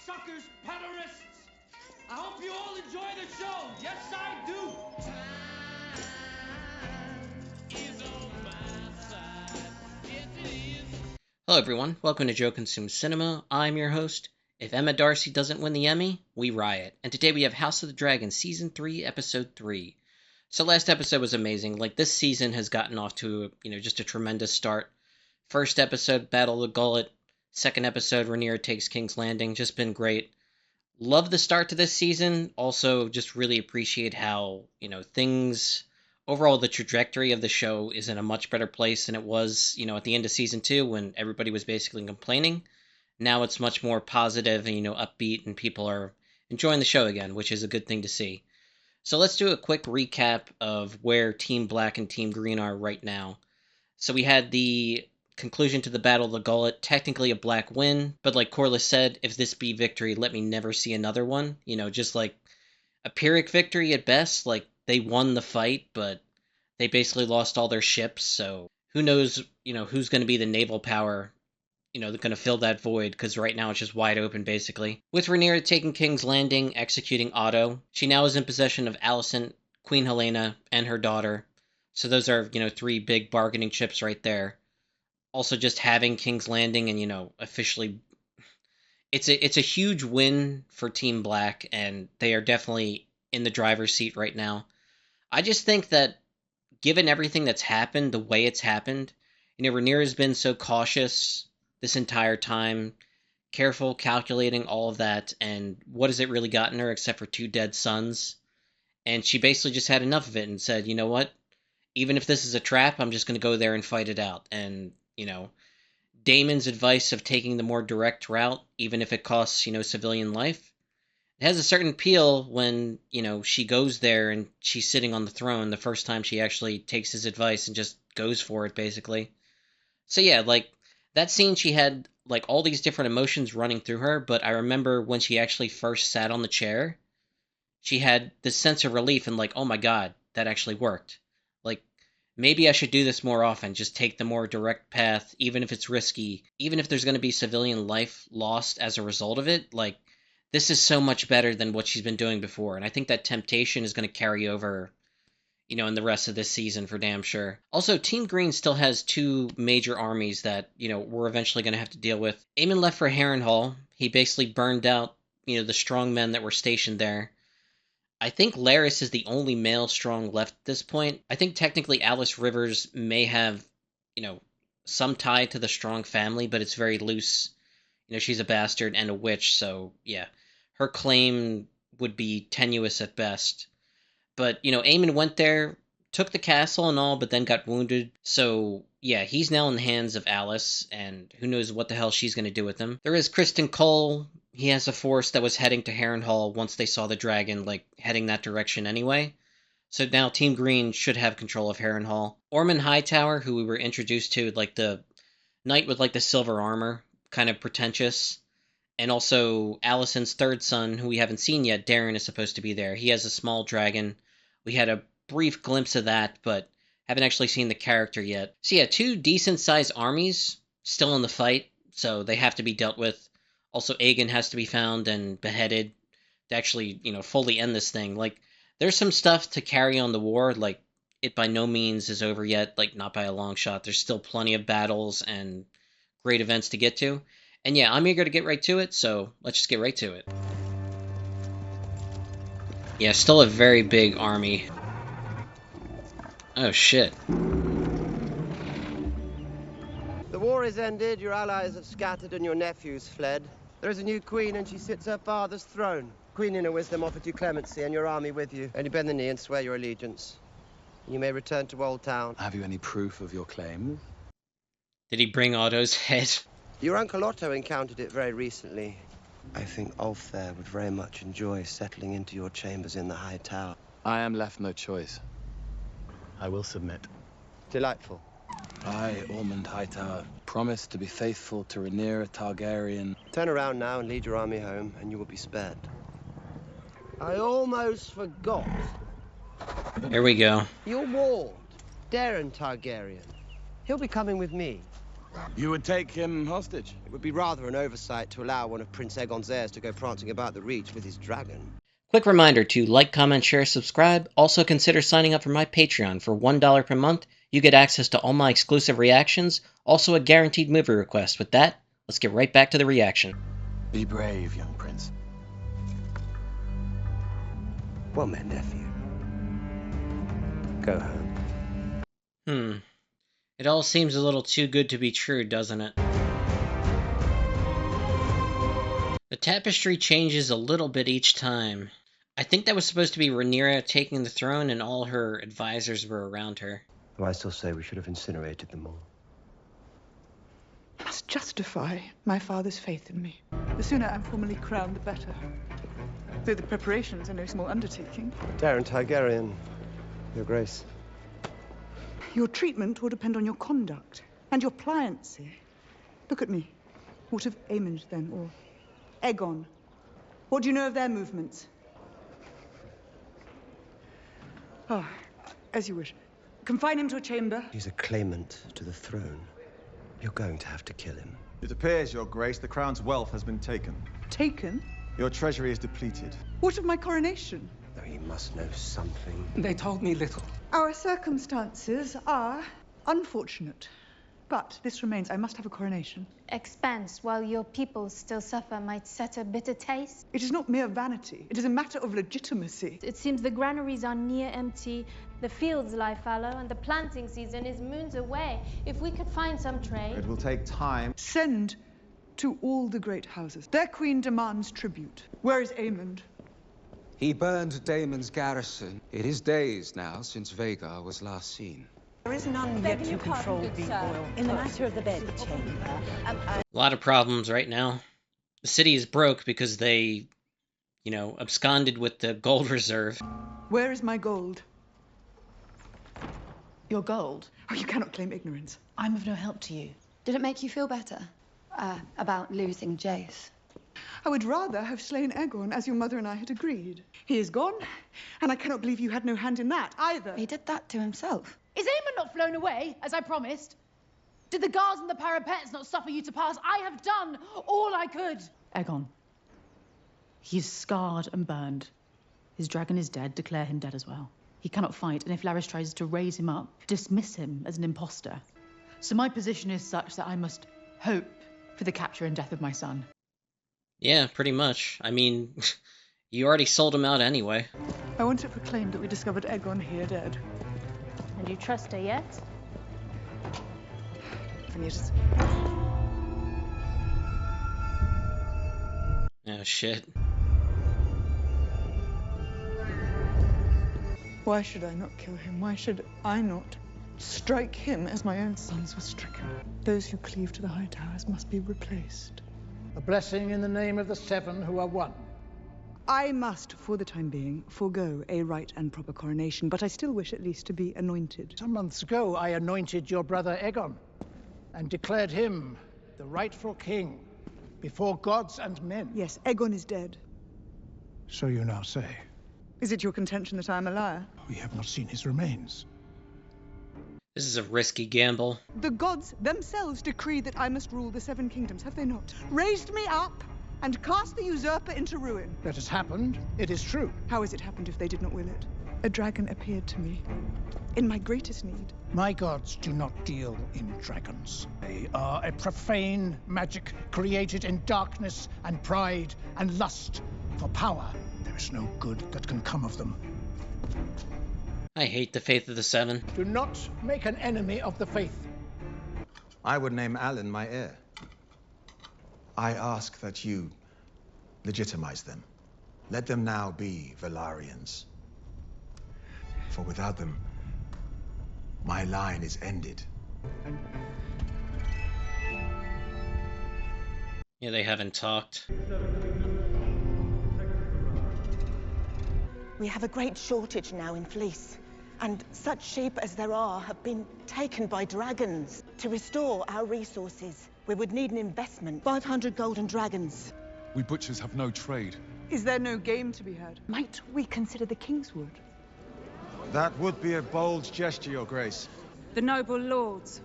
suckers, pederists. I hope you all enjoy the show. Yes, I do. Hello everyone, welcome to Joe Consumes Cinema. I'm your host. If Emma Darcy doesn't win the Emmy, we riot. And today we have House of the Dragon Season 3, Episode 3. So last episode was amazing. Like, this season has gotten off to, just a tremendous start. First episode, Battle of the Gullet. Second episode, Rhaenyra takes King's Landing. Just been great. Love the start to this season. Also, just really appreciate how, things... Overall, the trajectory of the show is in a much better place than it was, at the end of season 2 when everybody was basically complaining. Now it's much more positive and, upbeat, and people are enjoying the show again, which is a good thing to see. So let's do a quick recap of where Team Black and Team Green are right now. So we had the conclusion to the Battle of the Gullet, technically a Black win, but like Corliss said, if this be victory, let me never see another one. Just like a Pyrrhic victory at best, like they won the fight, but they basically lost all their ships, so who knows, who's going to be the naval power, they're going to fill that void, because right now it's just wide open, basically. With Rhaenyra taking King's Landing, executing Otto, she now is in possession of Alicent, Queen Helena, and her daughter. So those are, 3 big bargaining chips right there. Also, just having King's Landing and, officially... It's a huge win for Team Black, and they are definitely in the driver's seat right now. I just think that, given everything that's happened, the way it's happened, Rhaenyra's been so cautious this entire time, careful, calculating all of that, and what has it really gotten her except for 2 dead sons? And she basically just had enough of it and said, you know what? Even if this is a trap, I'm just going to go there and fight it out. And, Daemon's advice of taking the more direct route, even if it costs, civilian life, it has a certain appeal when, she goes there and she's sitting on the throne the first time she actually takes his advice and just goes for it, basically. So yeah, like, that scene, she had, like, all these different emotions running through her, but I remember when she actually first sat on the chair, she had this sense of relief and, like, oh my god, that actually worked. Like, maybe I should do this more often, just take the more direct path, even if it's risky, even if there's going to be civilian life lost as a result of it, like, this is so much better than what she's been doing before, and I think that temptation is going to carry over, in the rest of this season for damn sure. Also, Team Green still has 2 major armies that, we're eventually going to have to deal with. Aemon left for Harrenhal. He basically burned out, the strong men that were stationed there. I think Larys is the only male strong left at this point. I think technically Alice Rivers may have, some tie to the strong family, but it's very loose. She's a bastard and a witch, so yeah. Her claim would be tenuous at best. But, Aemon went there, took the castle and all, but then got wounded. So, yeah, he's now in the hands of Alice, and who knows what the hell she's going to do with him. There is Criston Cole. He has a force that was heading to Harrenhal once they saw the dragon, like, heading that direction anyway. So now Team Green should have control of Harrenhal. Ormond Hightower, who we were introduced to, like, the knight with, like, the silver armor, kind of pretentious. And also Alicent's 3rd son, who we haven't seen yet, Darren, is supposed to be there. He has a small dragon. We had a brief glimpse of that, but haven't actually seen the character yet. So yeah, 2 decent-sized armies still in the fight, so they have to be dealt with. Also, Aegon has to be found and beheaded to actually, fully end this thing. Like, there's some stuff to carry on the war, like, it by no means is over yet, like, not by a long shot. There's still plenty of battles and great events to get to. And yeah, I'm eager to get right to it, so let's just get right to it. Yeah, still a very big army. Oh, shit. The war is ended, your allies have scattered, and your nephews fled. There is a new queen, and she sits her father's throne. Queen in her wisdom offered you clemency and your army with you. Only bend the knee and swear your allegiance. You may return to Old Town. Have you any proof of your claims? Did he bring Otto's head? Your uncle Otto encountered it very recently. I think Ulf there would very much enjoy settling into your chambers in the High Tower. I am left no choice. I will submit. Delightful. I, Ormond Hightower, promise to be faithful to Rhaenyra Targaryen. Turn around now and lead your army home, and you will be spared. I almost forgot. Here we go. Your ward, Darren Targaryen. He'll be coming with me. You would take him hostage? It would be rather an oversight to allow one of Prince Aegon's heirs to go prancing about the Reach with his dragon. Quick reminder to like, comment, share, subscribe. Also consider signing up for my Patreon. For $1 per month, you get access to all my exclusive reactions, also a guaranteed movie request. With that, let's get right back to the reaction. Be brave, young prince. Well met, nephew. Go home. It all seems a little too good to be true, doesn't it? The tapestry changes a little bit each time. I think that was supposed to be Rhaenyra taking the throne and all her advisors were around her. Though I still say we should have incinerated them all. I must justify my father's faith in me. The sooner I'm formally crowned, the better. Though the preparations are no small undertaking. Darren Targaryen, Your Grace. Your treatment will depend on your conduct and your pliancy. Look at me. What of Aemond, then, or Aegon? What do you know of their movements? Ah, as you wish. Confine him to a chamber. He's a claimant to the throne. You're going to have to kill him. It appears, Your Grace, the crown's wealth has been taken. Taken? Your treasury is depleted. What of my coronation? Though he must know something. They told me little. Our circumstances are unfortunate. But this remains. I must have a coronation. Expense while your people still suffer might set a bitter taste. It is not mere vanity. It is a matter of legitimacy. It seems the granaries are near empty, the fields lie fallow, and the planting season is moons away. If we could find some trade... It will take time. Send to all the great houses. Their queen demands tribute. Where is Aemond? He burned Damon's garrison. It is days now since Vhagar was last seen. There is none yet to control the oil. In the matter of the bedchamber, A lot of problems right now. The city is broke because they, absconded with the gold reserve. Where is my gold? your gold. Oh, you cannot claim ignorance. I'm of no help to you. Did it make you feel better? About losing Jace? I would rather have slain Aegon, as your mother and I had agreed. He is gone, and I cannot believe you had no hand in that, either. He did that to himself. Is Aemon not flown away, as I promised? Did the guards and the parapets not suffer you to pass? I have done all I could. Aegon. He's scarred and burned. His dragon is dead. Declare him dead as well. He cannot fight, and if Larys tries to raise him up, dismiss him as an imposter. So my position is such that I must hope for the capture and death of my son. Yeah, pretty much. I mean, you already sold him out anyway. I want it proclaimed that we discovered Aegon here dead. And you trust her yet? Yes. Oh, shit. Why should I not kill him? Why should I not strike him as my own sons were stricken? Those who cleave to the high towers must be replaced. A blessing in the name of the seven who are one. I must, for the time being, forego a right and proper coronation, but I still wish at least to be anointed. Some months ago, I anointed your brother Aegon and declared him the rightful king before gods and men. Yes, Aegon is dead. So you now say. Is it your contention that I am a liar? We have not seen his remains. This is a risky gamble. The gods themselves decreed that I must rule the seven kingdoms, have they not? Raised me up and cast the usurper into ruin. That has happened, it is true. How has it happened if they did not will it? A dragon appeared to me in my greatest need. My gods do not deal in dragons. They are a profane magic created in darkness and pride and lust for power. There is no good that can come of them. I hate the Faith of the Seven. Do not make an enemy of the faith. I would name Alan my heir. I ask that you legitimize them. Let them now be Valarians. For without them, my line is ended. Yeah, they haven't talked. We have a great shortage now in fleece, and such sheep as there are have been taken by dragons. To restore our resources, we would need an investment. 500 golden dragons. We butchers have no trade. Is there no game to be had? Might we consider the Kingswood? That would be a bold gesture, Your Grace. The noble lords.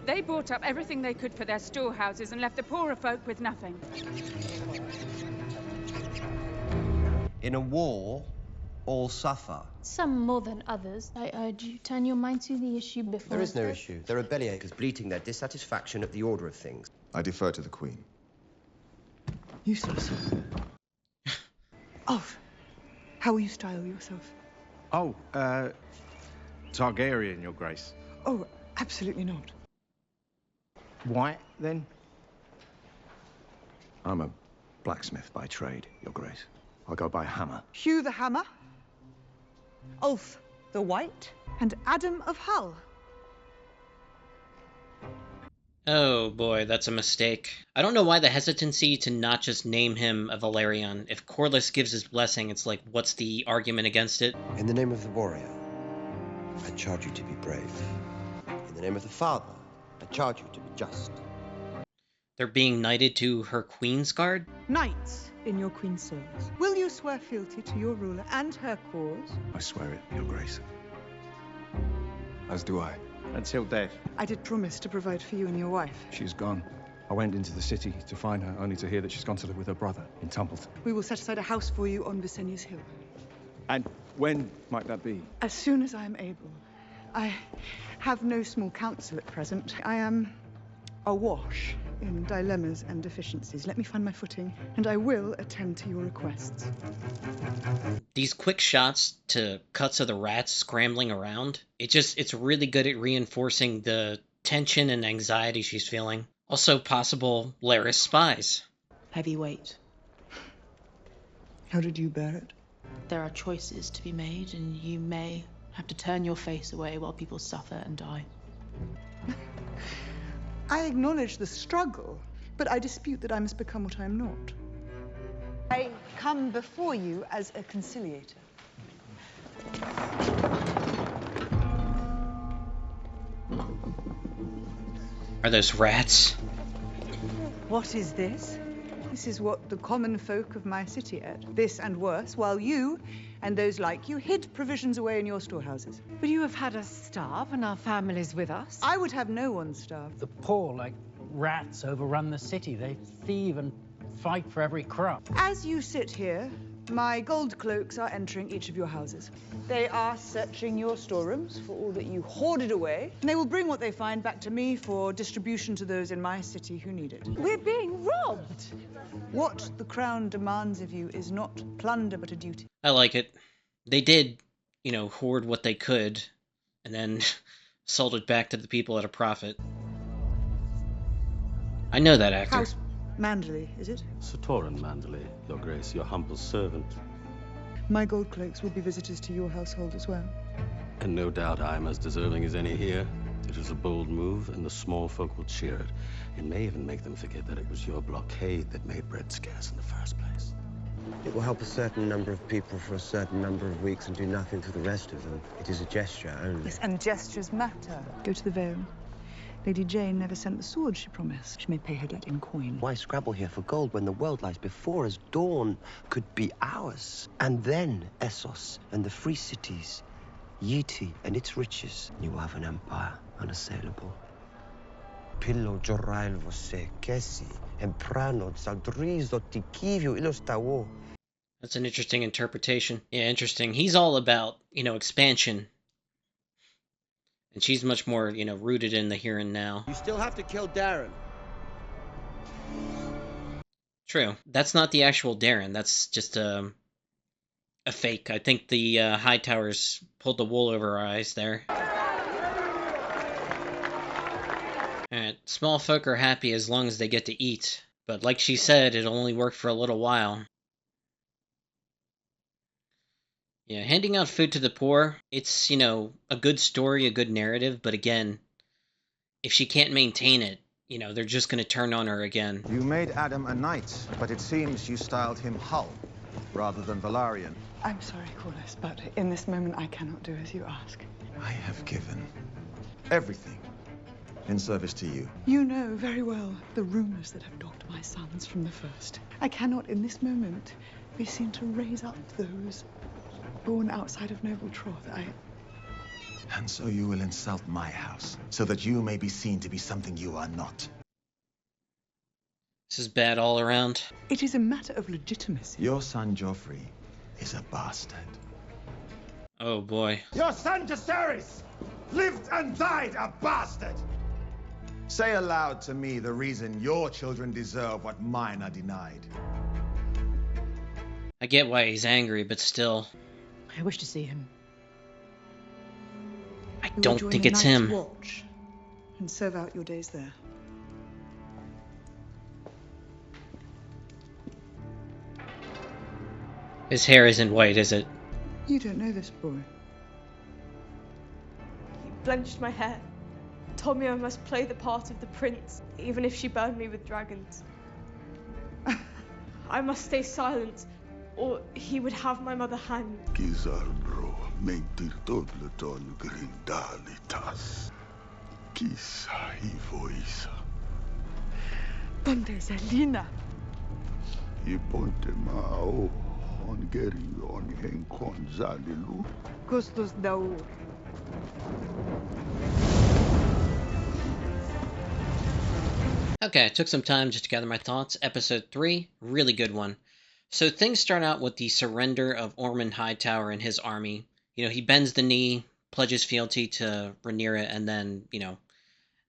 They bought up everything they could for their storehouses and left the poorer folk with nothing. In a war, all suffer. Some more than others. I urge you, turn your mind to the issue before There is no us. issue. There are bellyachers bleating their dissatisfaction at the order of things. I defer to the Queen. Useless. Ulf, how will you style yourself? Oh, Targaryen, Your Grace. Oh, absolutely not. White, then? I'm a blacksmith by trade, Your Grace. I'll go by Hammer. Hugh the Hammer, Ulf the White, and Adam of Hull. Oh boy, that's a mistake. I don't know why the hesitancy to not just name him a Valerian. If Corlys gives his blessing, it's like, what's the argument against it? In the name of the warrior, I charge you to be brave. In the name of the father, I charge you to be just. They're being knighted to her Queen's Guard? Knights in your Queen's service. Will you swear fealty to your ruler and her cause? I swear it, Your Grace. As do I. Until death. I did promise to provide for you and your wife. She's gone. I went into the city to find her, only to hear that she's gone to live with her brother in Templeton. We will set aside a house for you on Visenya's Hill. And when might that be? As soon as I am able. I have no small counsel at present. I am awash in dilemmas and deficiencies. Let me find my footing, and I will attend to your requests. These quick shots to cuts of the rats scrambling around, it's really good at reinforcing the tension and anxiety she's feeling. Also possible Larys spies. Heavy weight. How did you bear it? There are choices to be made, and you may have to turn your face away while people suffer and die. I acknowledge the struggle, but I dispute that I must become what I am not. I come before you as a conciliator. Are those rats? What is this? This is what the common folk of my city ate. This and worse, while you and those like you hid provisions away in your storehouses. But you have had us starve and our families with us. I would have no one starve. The poor, like rats, overrun the city. They thieve and fight for every crumb. As you sit here, my gold cloaks are entering each of your houses. They are searching your storerooms for all that you hoarded away, and they will bring what they find back to me for distribution to those in my city who need it. We're being robbed. What the Crown demands of you is not plunder, but a duty. I like it. They did, hoard what they could, and then sold it back to the people at a profit. I know that actor. House Manderley, is it? Sir Torrin Manderley, Your Grace, your humble servant. My gold cloaks will be visitors to your household as well. And no doubt I am as deserving as any here. It is a bold move, and the small folk will cheer it. It may even make them forget that it was your blockade that made bread scarce in the first place. It will help a certain number of people for a certain number of weeks and do nothing to the rest of them. It is a gesture only. Yes, and gestures matter. Go to the Vale. Lady Jane never sent the sword she promised. She may pay her debt in coin. Why scrabble here for gold when the world lies before us? Dawn could be ours. And then Essos and the free cities, Yiti and its riches. You will have an empire unassailable. Pillo Jorail você kesi, emprano saldrizo tikivio ilostawo. That's an interesting interpretation. Yeah, interesting. He's all about, expansion. And she's much more, rooted in the here and now. You still have to kill Darren. True. That's not the actual Darren. That's just a fake. I think the Hightowers pulled the wool over our eyes there. Alright, small folk are happy as long as they get to eat. But like she said, it'll only work for a little while. Yeah, handing out food to the poor, it's, a good story, a good narrative, but again, if she can't maintain it, they're just going to turn on her again. You made Adam a knight, but it seems you styled him Hull, rather than Valarian. I'm sorry, Corlys, but in this moment I cannot do as you ask. I have given everything in service to you. You know very well the rumors that have dogged my sons from the first. I cannot, in this moment, be seen to raise up those born outside of noble troth. And so you will insult my house, so that you may be seen to be something you are not. This is bad all around. It is a matter of legitimacy. Your son, Joffrey, is a bastard. Oh, boy. Your son, Jacaerys, lived and died a bastard! Say aloud to me the reason your children deserve what mine are denied. I get why he's angry, but still. I wish to see him. I don't think it's him. Watch and serve out your days there. His hair isn't white, is it? You don't know this boy. He blenched my hair, told me I must play the part of the prince, even if she burned me with dragons. I must stay silent, or he would have my mother hanged. Kizarbro mentir todleton grindalitas. Kisa ivoisa. Donde es Elena? Iponte mao hongerion henkon zalilu. Costos daur. Okay, I took some time just to gather my thoughts. Episode 3, really good one. So things start out with the surrender of Ormond Hightower and his army. You know, he bends the knee, pledges fealty to Rhaenyra, and then, you know,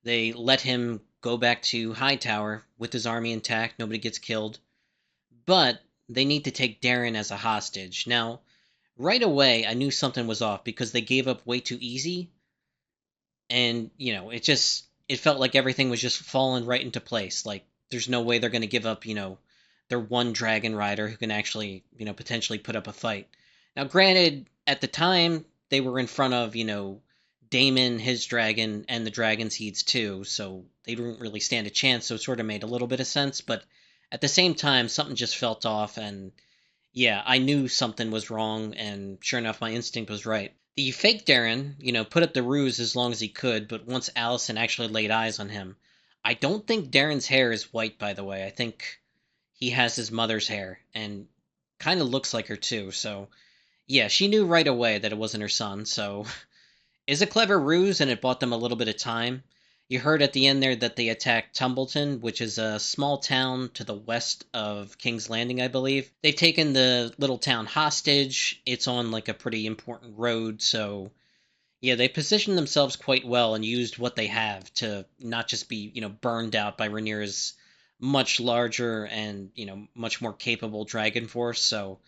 they let him go back to Hightower with his army intact. Nobody gets killed. But they need to take Darren as a hostage. Now, right away, I knew something was off because they gave up way too easy. And, you know, it felt like everything was just falling right into place. Like, there's no way they're going to give up, you know, their one dragon rider who can actually, you know, potentially put up a fight. Now, granted, at the time, they were in front of, you know, Daemon, his dragon, and the dragon seeds too, so they didn't really stand a chance, so it sort of made a little bit of sense, but at the same time, something just felt off, and yeah, I knew something was wrong, and sure enough, my instinct was right. The fake Darren, you know, put up the ruse as long as he could, but once Alicent actually laid eyes on him, I don't think Darren's hair is white, by the way. I think he has his mother's hair, and kind of looks like her too, so yeah, she knew right away that it wasn't her son, so it's a clever ruse, and it bought them a little bit of time. You heard at the end there that they attacked Tumbleton, which is a small town to the west of King's Landing, I believe. They've taken the little town hostage. It's on like a pretty important road, so yeah, they positioned themselves quite well and used what they have to not just be, you know, burned out by Rhaenyra's much larger and, you know, much more capable dragon force. So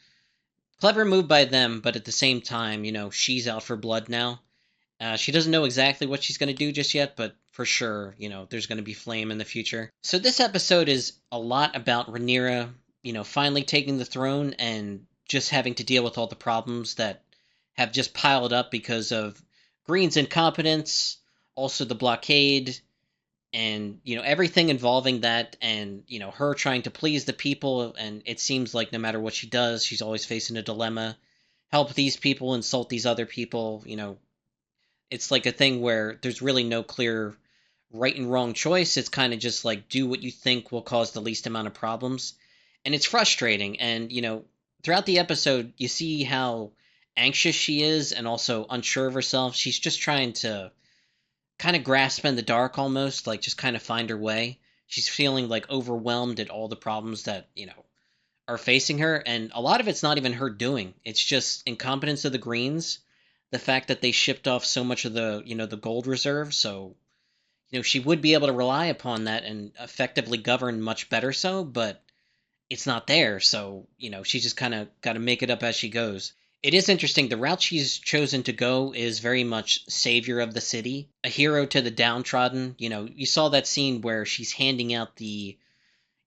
clever move by them, but at the same time, you know, she's out for blood now. She doesn't know exactly what she's going to do just yet, but for sure, you know, there's going to be flame in the future. So this episode is a lot about Rhaenyra, you know, finally taking the throne and just having to deal with all the problems that have just piled up because of Green's incompetence, also the blockade, and, you know, everything involving that, and, you know, her trying to please the people, and it seems like no matter what she does, she's always facing a dilemma. Help these people, insult these other people, you know. It's like a thing where there's really no clear right and wrong choice. It's kind of just like do what you think will cause the least amount of problems. And it's frustrating. And, you know, throughout the episode, you see how anxious she is and also unsure of herself. She's just trying to kind of grasp in the dark almost, like just kind of find her way. She's feeling like overwhelmed at all the problems that, you know, are facing her. And a lot of it's not even her doing. It's just incompetence of the Greens. The fact that they shipped off so much of the, you know, the gold reserve, so, you know, she would be able to rely upon that and effectively govern much better so, but it's not there, so, you know, she's just kind of got to make it up as she goes. It is interesting, the route she's chosen to go is very much savior of the city, a hero to the downtrodden. You know, you saw that scene where she's handing out the,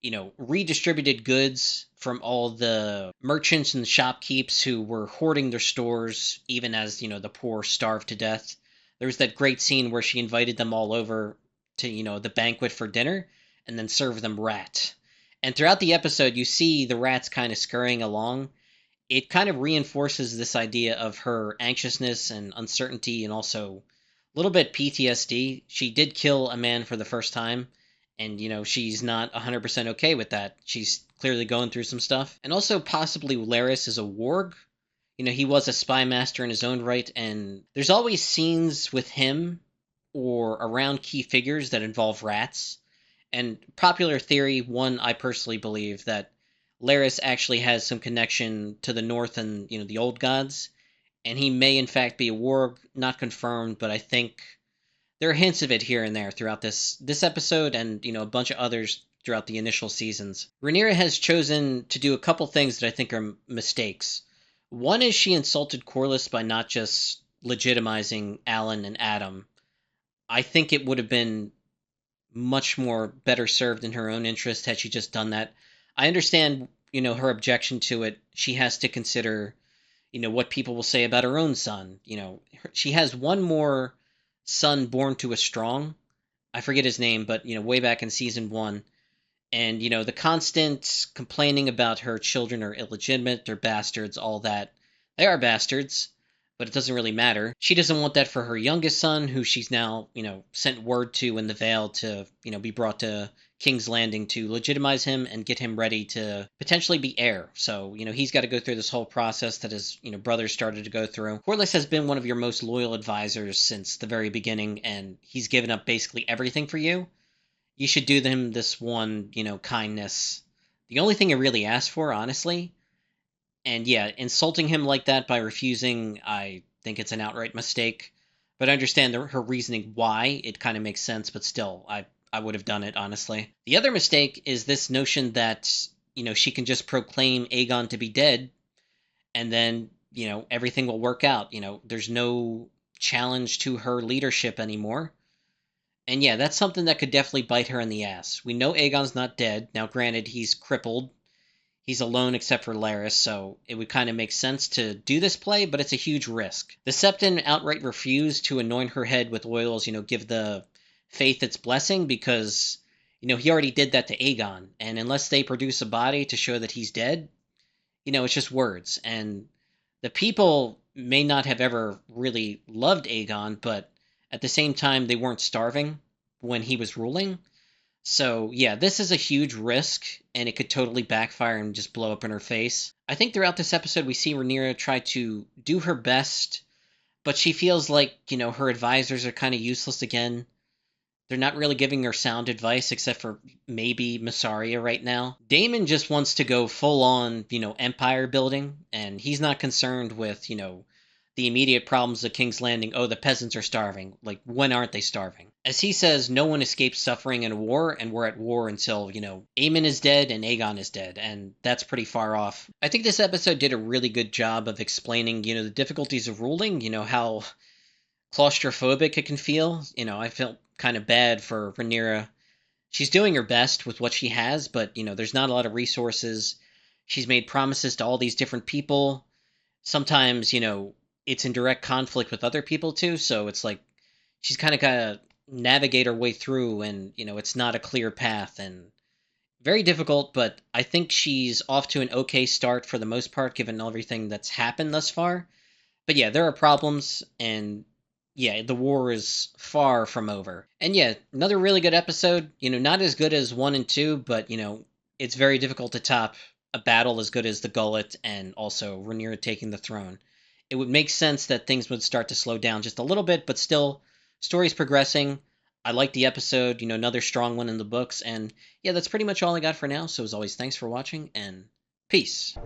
you know, redistributed goods from all the merchants and shopkeepers who were hoarding their stores, even as, you know, the poor starved to death. There was that great scene where she invited them all over to, you know, the banquet for dinner and then served them rat. And throughout the episode, you see the rats kind of scurrying along. It kind of reinforces this idea of her anxiousness and uncertainty and also a little bit PTSD. She did kill a man for the first time. And, you know, she's not 100% okay with that. She's clearly going through some stuff. And also possibly Larys is a warg. he was a spy master in his own right, and there's always scenes with him or around key figures that involve rats. And popular theory, one I personally believe, that Laris actually has some connection to the North and, the old gods, and he may in fact be a warg, not confirmed, but I think there are hints of it here and there throughout this episode and, a bunch of others throughout the initial seasons. Rhaenyra has chosen to do a couple things that I think are mistakes. One is she insulted Corlys by not just legitimizing Alan and Adam. I think it would have been much more better served in her own interest had she just done that. I understand, her objection to it. She has to consider, what people will say about her own son. She has one more son born to a strong. I forget his name, but, way back in season 1. And, the constant complaining about her children are illegitimate, they're bastards, all that. They are bastards, but it doesn't really matter. She doesn't want that for her youngest son, who she's now, sent word to in the Vale to, be brought to King's Landing to legitimize him and get him ready to potentially be heir. So, he's got to go through this whole process that his, brother started to go through. Corlys has been one of your most loyal advisors since the very beginning, and he's given up basically everything for you. You should do him this one, kindness. The only thing I really asked for, honestly. And yeah, insulting him like that by refusing, I think it's an outright mistake. But I understand her reasoning why. It kind of makes sense, but still, I would have done it, honestly. The other mistake is this notion that, she can just proclaim Aegon to be dead, and then, everything will work out. There's no challenge to her leadership anymore. And yeah, that's something that could definitely bite her in the ass. We know Aegon's not dead. Now, granted, he's crippled. He's alone except for Laris, so it would kind of make sense to do this play, but it's a huge risk. The Septon outright refused to anoint her head with oils, give the faith its blessing, because, he already did that to Aegon. And unless they produce a body to show that he's dead, it's just words. And the people may not have ever really loved Aegon, but at the same time, they weren't starving when he was ruling. So, yeah, this is a huge risk, and it could totally backfire and just blow up in her face. I think throughout this episode, we see Rhaenyra try to do her best, but she feels like, her advisors are kind of useless again. They're not really giving her sound advice, except for maybe Mysaria right now. Daemon just wants to go full-on, empire building, and he's not concerned with, the immediate problems of King's Landing. Oh, the peasants are starving. Like, when aren't they starving? As he says, no one escapes suffering in a war, and we're at war until, Aemon is dead and Aegon is dead, and that's pretty far off. I think this episode did a really good job of explaining, the difficulties of ruling, how claustrophobic it can feel. I felt kind of bad for Rhaenyra. She's doing her best with what she has, but, there's not a lot of resources. She's made promises to all these different people. Sometimes, it's in direct conflict with other people too, so it's like she's kind of got to navigate her way through, and it's not a clear path and very difficult, but I think she's off to an okay start for the most part given everything that's happened thus far. But yeah, there are problems, and yeah, the war is far from over. And yeah, another really good episode, not as good as 1 and 2, but it's very difficult to top a battle as good as the Gullet and also Rhaenyra taking the throne. It would make sense that things would start to slow down just a little bit, but still, story's progressing. I like the episode, another strong one in the books, and yeah, that's pretty much all I got for now. So as always, thanks for watching, and peace.